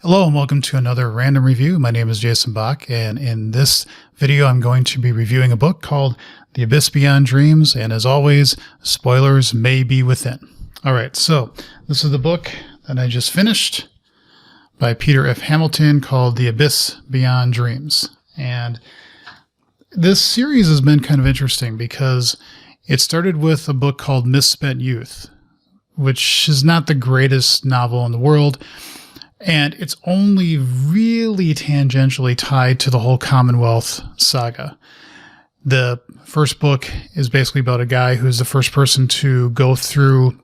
Hello and welcome to another random review. My name is Jason Bach, and in this video I'm going to be reviewing a book called The Abyss Beyond Dreams, and as always, spoilers may be within. Alright, so this is the book that I just finished by Peter F. Hamilton called The Abyss Beyond Dreams. And this series has been kind of interesting because it started with a book called Misspent Youth, which is not the greatest novel in the world. And it's only really tangentially tied to the whole Commonwealth saga. The first book is basically about a guy who's the first person to go through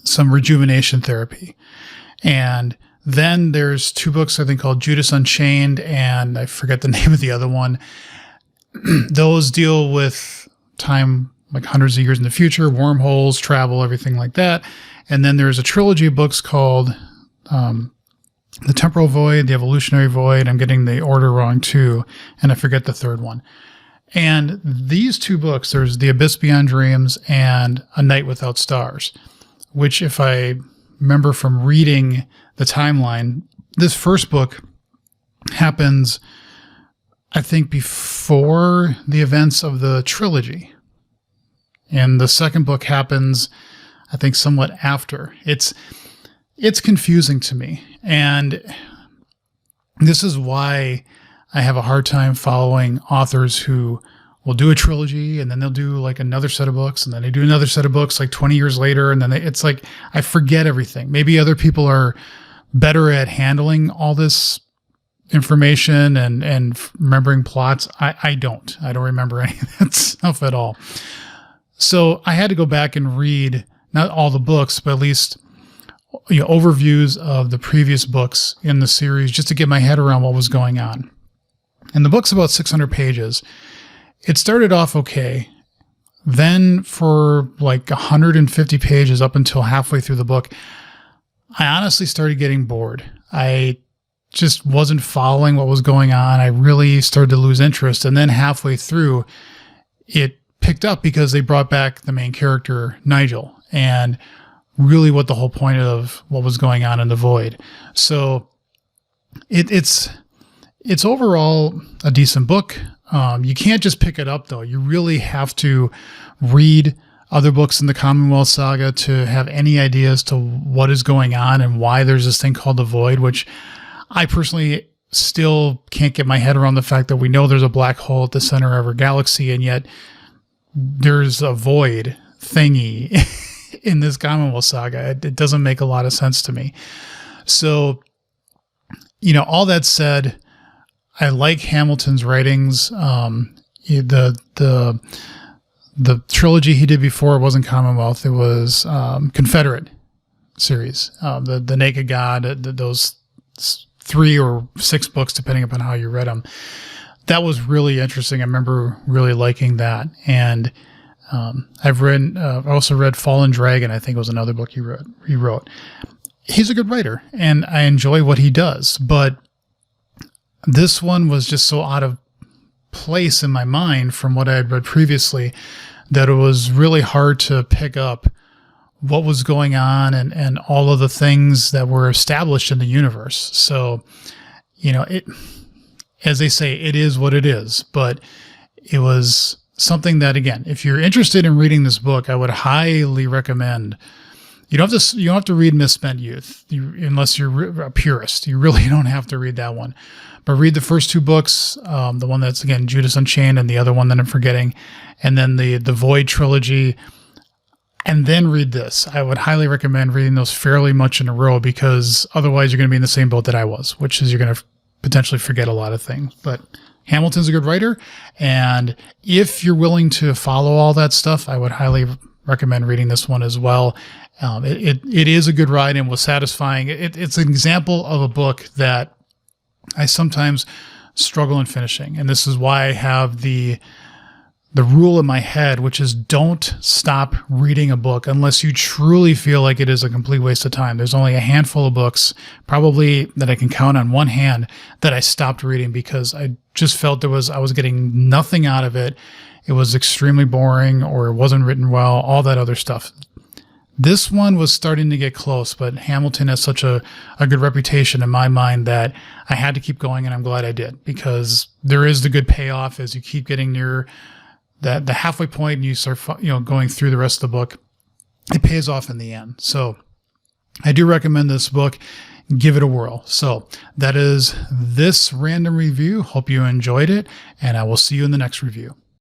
some rejuvenation therapy. And then there's two books, I think, called Judas Unchained, and I forget the name of the other one. Those deal with time like hundreds of years in the future, wormholes, travel, everything like that. And then there's a trilogy of books called The Temporal Void, The Evolutionary Void. I'm getting the order wrong too, and I forget the third one. And these two books, there's The Abyss Beyond Dreams and A Night Without Stars, which, if I remember from reading the timeline, this first book happens, I think, before the events of the trilogy. And the second book happens, I think, somewhat after. It's confusing to me. And this is why I have a hard time following authors who will do a trilogy and then they'll do like another set of books and then they do another set of books like 20 years later. And then it's like, I forget everything. Maybe other people are better at handling all this information and remembering plots. I don't remember any of that stuff at all. So I had to go back and read not all the books, but at least overviews of the previous books in the series just to get my head around what was going on. And the book's about 600 pages. It started off okay. Then for like 150 pages up until halfway through the book, I honestly started getting bored. I just wasn't following what was going on. I really started to lose interest. And then halfway through, it picked up because they brought back the main character, Nigel, and really what the whole point of what was going on in the void. So it's overall a decent book. You can't just pick it up though. You really have to read other books in the Commonwealth saga to have any idea as to what is going on and why there's this thing called the void, which I personally still can't get my head around the fact that we know there's a black hole at the center of our galaxy, and yet there's a void thingy in this Commonwealth saga. It doesn't make a lot of sense to me. So, all that said, I like Hamilton's writings. The trilogy he did before wasn't Commonwealth. It was Confederate series. The Naked God, those 3 or 6 books, depending upon how you read them. That was really interesting. I remember really liking that. And I've also read Fallen Dragon, I think was another book he wrote. He's a good writer, and I enjoy what he does, but this one was just so out of place in my mind from what I had read previously that it was really hard to pick up what was going on and all of the things that were established in the universe. So, as they say, it is what it is, but it was something that, again, if you're interested in reading this book, I would highly recommend. You don't have to read Misspent Youth unless you're a purist. You really don't have to read that one, but read the first 2 books. The one that's, again, Judas Unchained, and the other one that I'm forgetting, and then the Void trilogy, and then read this. I would highly recommend reading those fairly much in a row, because otherwise you're going to be in the same boat that I was, which is you're going to potentially forget a lot of things. But Hamilton's a good writer, and if you're willing to follow all that stuff, I would highly recommend reading this one as well. It is a good ride and was satisfying. It's an example of a book that I sometimes struggle in finishing, and this is why I have the rule in my head, which is don't stop reading a book unless you truly feel like it is a complete waste of time. There's only a handful of books, probably that I can count on one hand, that I stopped reading because I just felt I was getting nothing out of it. It was extremely boring, or it wasn't written well, all that other stuff. This one was starting to get close, but Hamilton has such a good reputation in my mind that I had to keep going, and I'm glad I did, because there is the good payoff as you keep getting near the halfway point and you start going through the rest of the book. It pays off in the end. So I do recommend this book. Give it a whirl. So that is this random review. Hope you enjoyed it, and I will see you in the next review.